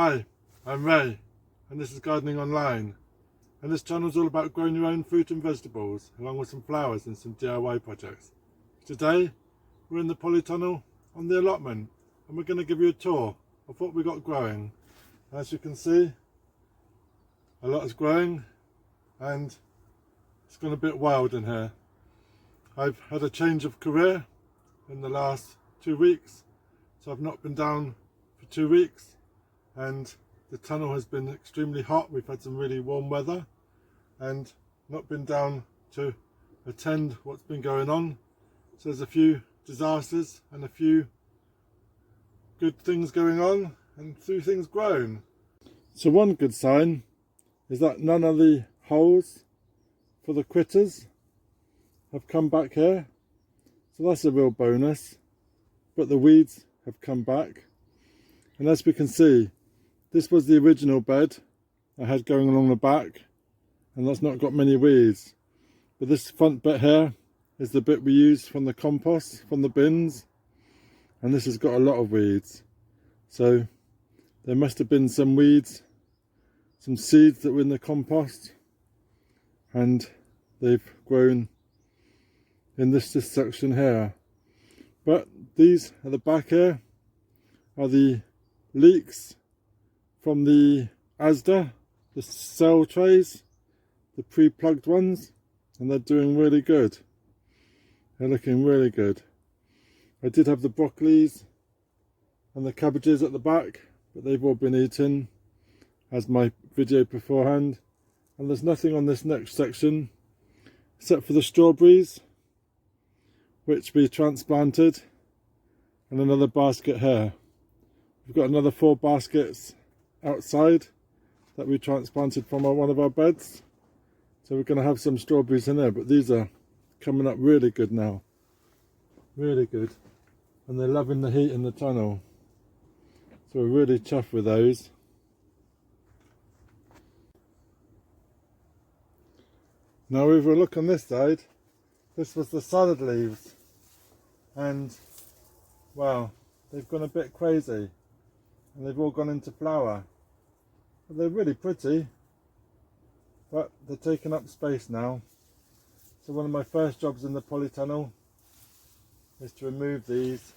Hi, I'm Ray, and this is Gardening Online, and this channel is all about growing your own fruit and vegetables, along with some flowers and some DIY projects. Today, we're in the polytunnel on the allotment, and we're going to give you a tour of what we got growing. As you can see, a lot is growing, and it's gone a bit wild in here. I've had a change of career in the last 2 weeks, so I've not been down for 2 weeks, and the tunnel has been extremely hot. We've had some really warm weather and not been down to attend what's been going on. So there's a few disasters and a few good things going on and a few things grown. So one good sign is that none of the holes for the critters have come back here. So that's a real bonus. But the weeds have come back. And as we can see, this was the original bed I had going along the back, and that's not got many weeds. But this front bit here is the bit we used from the compost, from the bins, and this has got a lot of weeds. So there must have been some weeds, some seeds that were in the compost, and they've grown in this section here. But these at the back here are the leeks from the Asda, the cell trays, the pre-plugged ones, and they're doing really good. They're looking really good. I did have the broccolis and the cabbages at the back, but they've all been eaten, as my video beforehand. And there's nothing on this next section except for the strawberries, which we transplanted, and another basket here. We've got another 4 baskets outside that we transplanted from one of our beds, so we're going to have some strawberries in there. But these are coming up really good now, really good, and they're loving the heat in the tunnel, so we're really chuffed with those. Now if we look on this side, this was the salad leaves, and wow, they've gone a bit crazy and they've all gone into flower. But they're really pretty, but they're taking up space now. So one of my first jobs in the polytunnel is to remove these,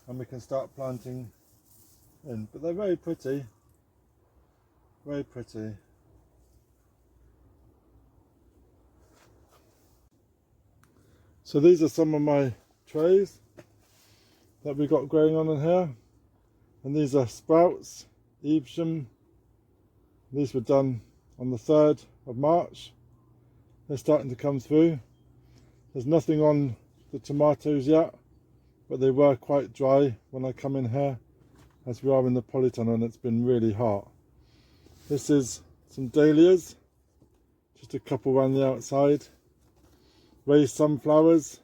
and we can start planting in. But they're very pretty, very pretty. So these are some of my trays that we got growing on in here, and these are sprouts, Evesham. These were done on the 3rd of March. They're starting to come through. There's nothing on the tomatoes yet, but they were quite dry when I come in here, as we are in the polytunnel and it's been really hot. This is some dahlias, just a couple around the outside. Raised sunflowers.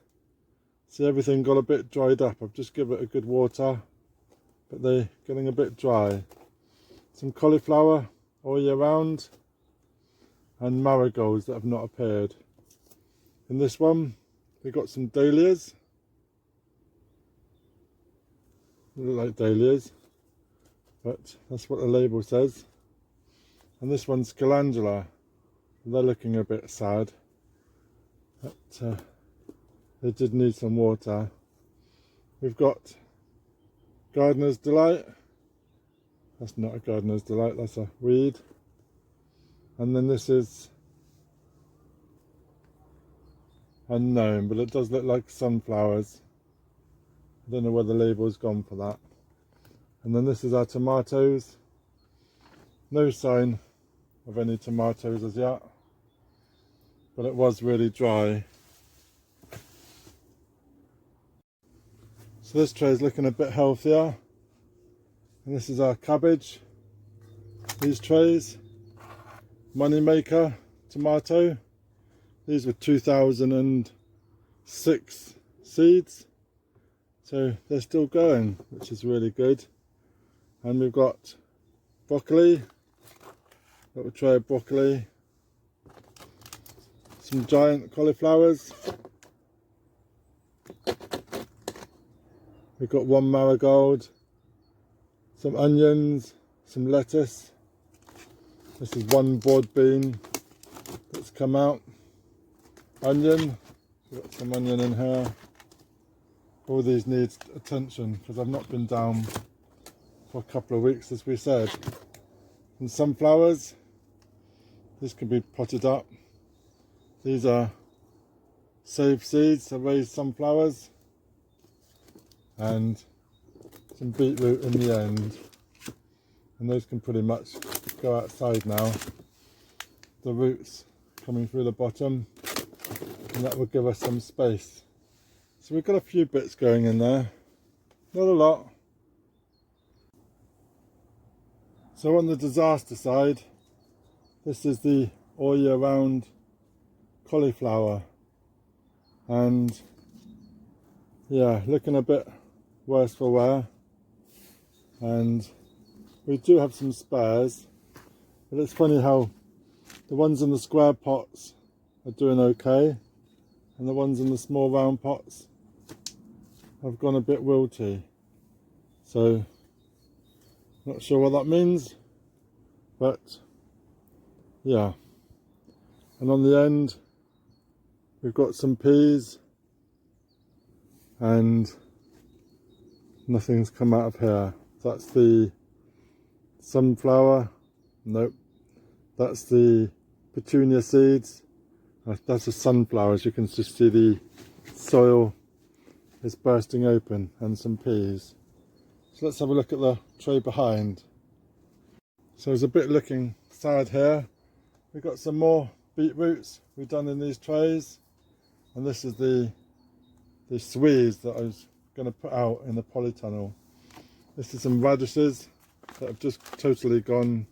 See, everything got a bit dried up. I've just given it a good water, but they're getting a bit dry. Some cauliflower all year round, and marigolds that have not appeared. In this one, we got some dahlias. They look like dahlias, but that's what the label says. And this one's Calendula. They're looking a bit sad, but they did need some water. We've got Gardener's Delight. That's not a Gardener's Delight, that's a weed. And then this is unknown, but it does look like sunflowers. I don't know where the label's gone for that. And then this is our tomatoes. No sign of any tomatoes as yet, but it was really dry. So this tray is looking a bit healthier. And this is our cabbage. These trays, Moneymaker tomato. These were 2006 seeds. So they're still going, which is really good. And we've got broccoli, little tray of broccoli. Some giant cauliflowers. We've got one marigold, some onions, some lettuce. This is one broad bean that's come out. Onion, we've got some onion in here. All these need attention because I've not been down for a couple of weeks, as we said. And sunflowers, this can be potted up. These are saved seeds, so raised sunflowers, and some beetroot in the end. And those can pretty much go outside now. The roots coming through the bottom, and that will give us some space. So we've got a few bits going in there, not a lot. So on the disaster side, this is the all year round cauliflower, and yeah, looking a bit worse for wear. And we do have some spares, but it's funny how the ones in the square pots are doing okay, and the ones in the small round pots have gone a bit wilty. So not sure what that means, but yeah. And on the end we've got some peas, and nothing's come out of here. That's the sunflower, nope, that's the petunia seeds. That's a sunflower, as you can just see the soil is bursting open, and some peas. So let's have a look at the tray behind. So it's a bit looking sad here. We've got some more beetroots we've done in these trays, and this is the swedes that I was going to put out in the polytunnel. This is some radishes that have just totally gone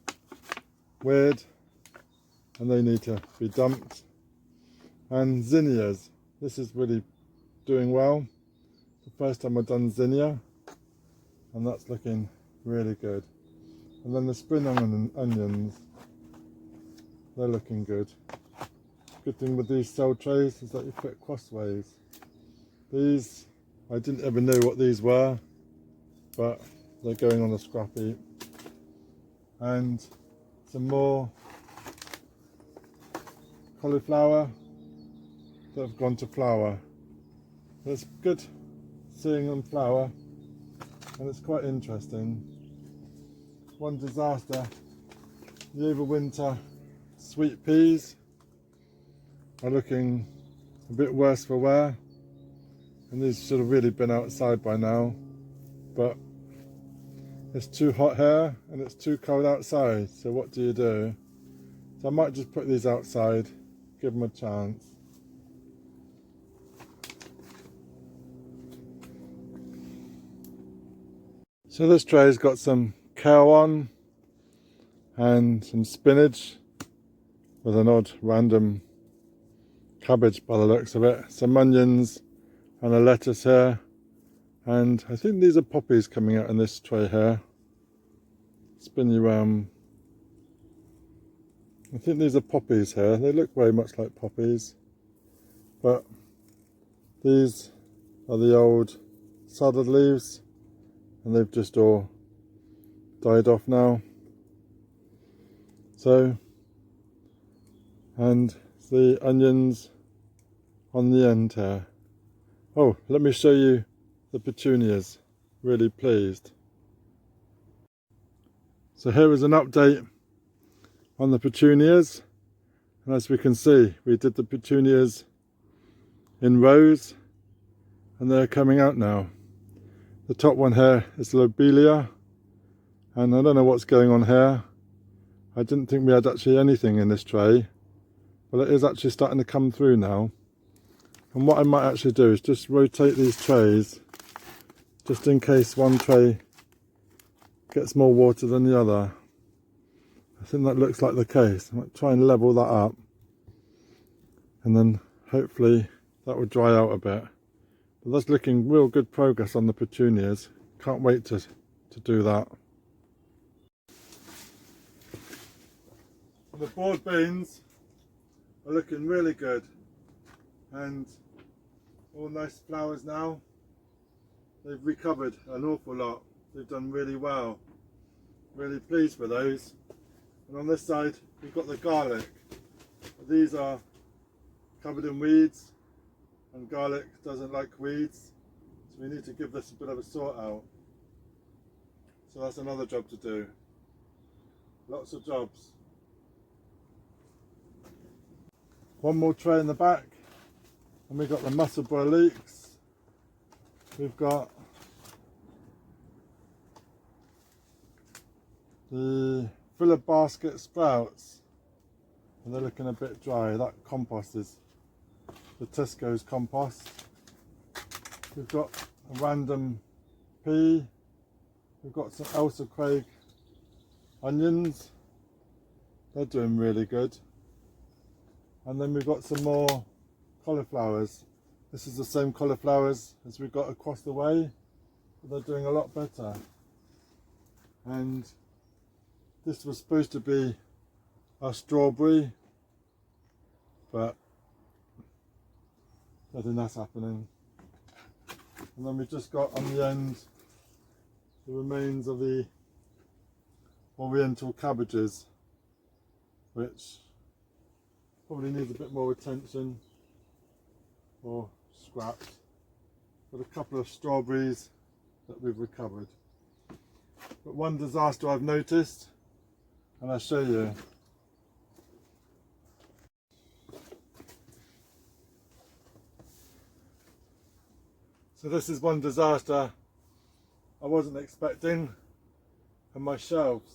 weird, and they need to be dumped. And zinnias, this is really doing well. The first time I've done zinnia, and that's looking really good. And then the spring onions, they're looking good. Good thing with these cell trays is that you put crossways. These, I didn't ever know what these were, but they're going on a scrap heap. And some more cauliflower that have gone to flower. It's good seeing them flower, and it's quite interesting. One disaster, the overwinter sweet peas are looking a bit worse for wear, and these should have really been outside by now, but it's too hot here and it's too cold outside, so what do you do? So I might just put these outside, give them a chance. So this tray's got some kale on, and some spinach with an odd random cabbage by the looks of it, some onions and a lettuce here, and I think these are poppies coming out in this tray here. Spin you around. I think these are poppies here. They look very much like poppies, but these are the old salad leaves, and they've just all died off now. So, and the onions on the end here. Oh, let me show you the petunias. Really pleased. So here is an update on the petunias, and as we can see, we did the petunias in rows, and they're coming out now. The top one here is lobelia, and I don't know what's going on here. I didn't think we had actually anything in this tray, but it is actually starting to come through now. And what I might actually do is just rotate these trays, just in case one tray gets more water than the other. I think that looks like the case. I might try and level that up, and then hopefully that will dry out a bit. But that's looking real good progress on the petunias. Can't wait to do that. The broad beans are looking really good, and all nice flowers now. They've recovered an awful lot. They've done really well. Really pleased with those. And on this side we've got the garlic. These are covered in weeds, and garlic doesn't like weeds, so we need to give this a bit of a sort out. So that's another job to do. Lots of jobs. One more tray in the back, and we've got the musselburgh leeks. We've got the filler basket sprouts, and they're looking a bit dry. That compost is the Tesco's compost. We've got a random pea. We've got some Elsa Craig onions. They're doing really good. And then we've got some more cauliflowers. This is the same cauliflowers as we got across the way, but they're doing a lot better. And this was supposed to be a strawberry, but I think that's happening. And then we've just got on the end the remains of the oriental cabbages, which probably needs a bit more attention or scrapped, but a couple of strawberries that we've recovered. But one disaster I've noticed, and I'll show you. So this is one disaster I wasn't expecting on my shelves,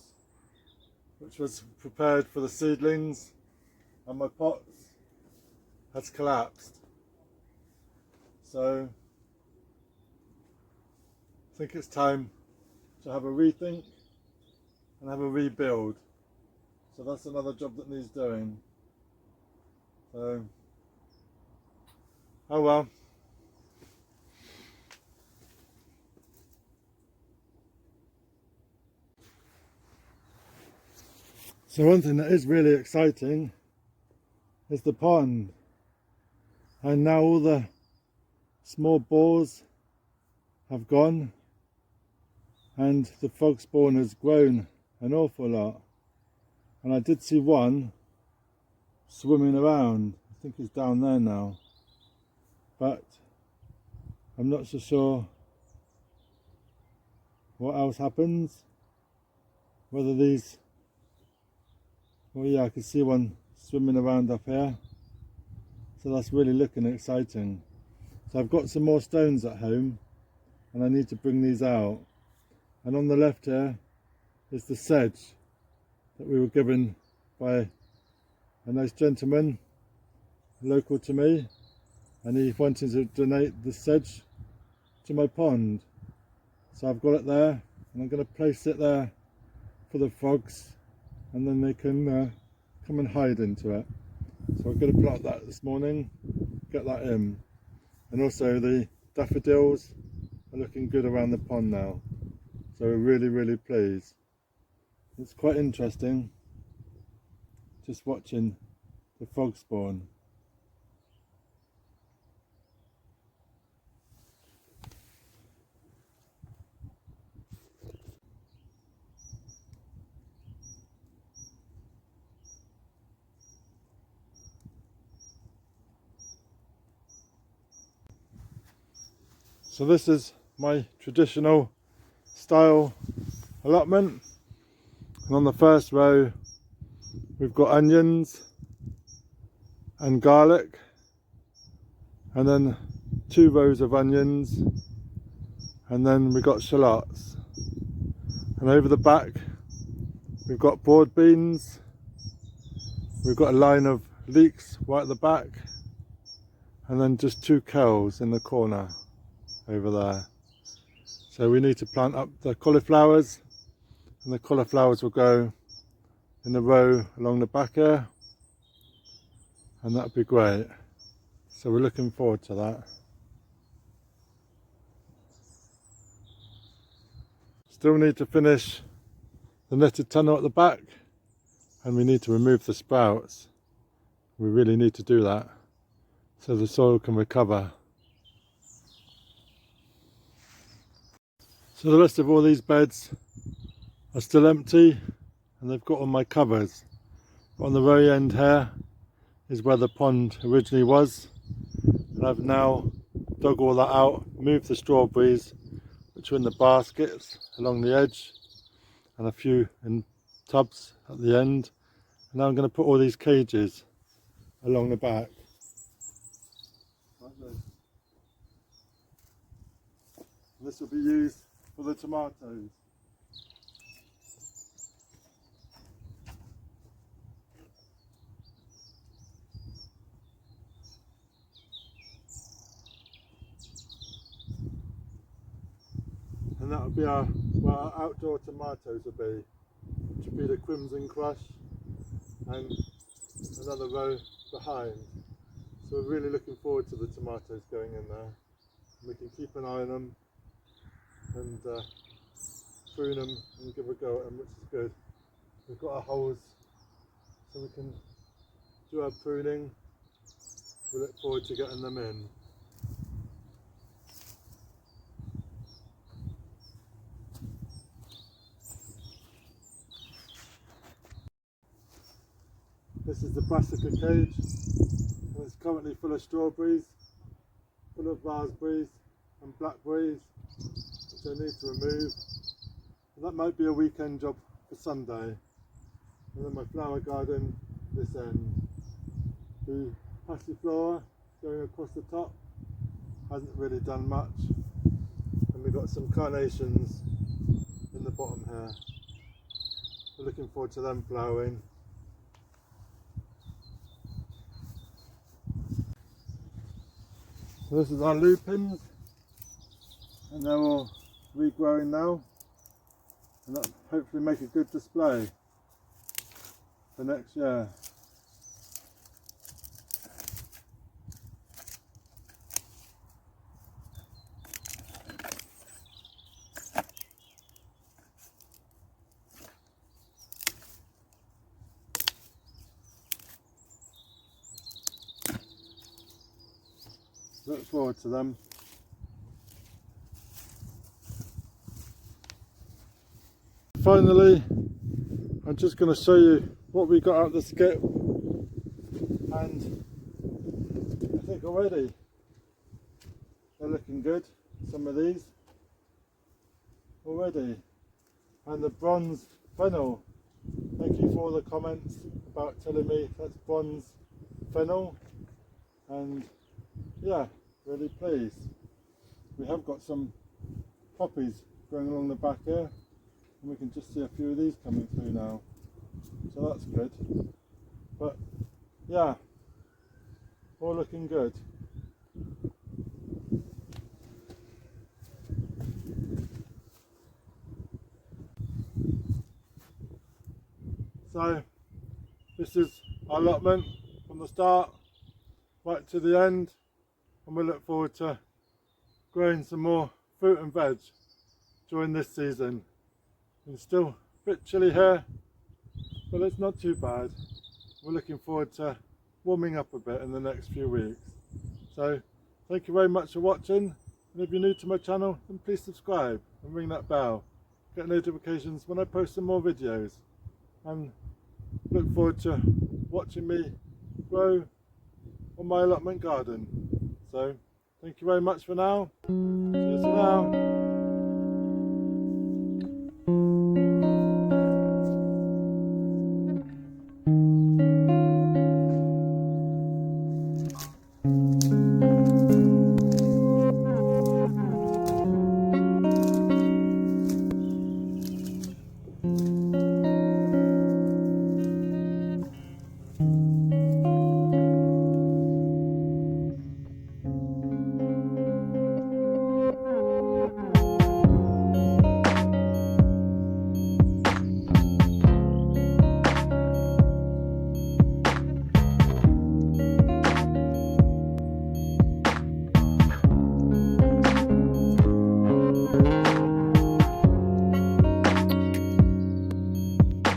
which was prepared for the seedlings, and my pots has collapsed. So I think it's time to have a rethink and have a rebuild. So that's another job that needs doing. So, oh well. So one thing that is really exciting is the pond, and now all the small boars have gone, and the frog spawn has grown an awful lot. And I did see one swimming around. I think he's down there now, but I'm not so sure what else happens, whether these, well yeah, I can see one swimming around up here, so that's really looking exciting. So I've got some more stones at home and I need to bring these out. And on the left here is the sedge that we were given by a nice gentleman local to me, and he wanted to donate the sedge to my pond. So I've got it there, and I'm going to place it there for the frogs, and then they can come and hide into it. So I'm going to plant that this morning, get that in. And also the daffodils are looking good around the pond now, so we're really pleased. It's quite interesting just watching the frog spawn. So this is my traditional style allotment, and on the first row we've got onions and garlic, and then 2 rows of onions, and then we've got shallots, and over the back we've got broad beans, we've got a line of leeks right at the back, and then just 2 kells in the corner over there. So we need to plant up the cauliflowers, and the cauliflowers will go in a row along the back here, and that'd be great. So we're looking forward to that. Still need to finish the netted tunnel at the back, and we need to remove the sprouts. We really need to do that so the soil can recover. So the rest of all these beds are still empty and they've got all my covers. But on the very end here is where the pond originally was, and I've now dug all that out, moved the strawberries which are in the baskets along the edge and a few in tubs at the end, and now I'm going to put all these cages along the back like this. And this will be used for the tomatoes. And that will be where our outdoor tomatoes will be, which will be the Crimson Crush and another row behind. So we're really looking forward to the tomatoes going in there. We can keep an eye on them and prune them and give a go at them, which is good. We've got our holes so we can do our pruning. We look forward to getting them in. This is the Brassica Cage, and it's currently full of strawberries, full of raspberries and blackberries, which I need to remove. And that might be a weekend job for Sunday. And then my flower garden, this end. The passiflora going across the top hasn't really done much. And we've got some carnations in the bottom here. We're looking forward to them flowering. So this is our lupins, and they're all regrowing now, and that'll hopefully make a good display for next year. Look forward to them. Finally, I'm just going to show you what we got out of the skip, and I think already they're looking good, some of these already. And the bronze fennel, thank you for all the comments about telling me that's bronze fennel, and yeah, really pleased. We have got some poppies going along the back here, and we can just see a few of these coming through now, so that's good. But yeah, all looking good. So this is our allotment from the start right to the end, and we look forward to growing some more fruit and veg during this season. It's still a bit chilly here, but it's not too bad. We're looking forward to warming up a bit in the next few weeks. So thank you very much for watching, and if you're new to my channel, then please subscribe and ring that bell. Get notifications when I post some more videos, and look forward to watching me grow on my allotment garden. So thank you very much for now. Cheers for now.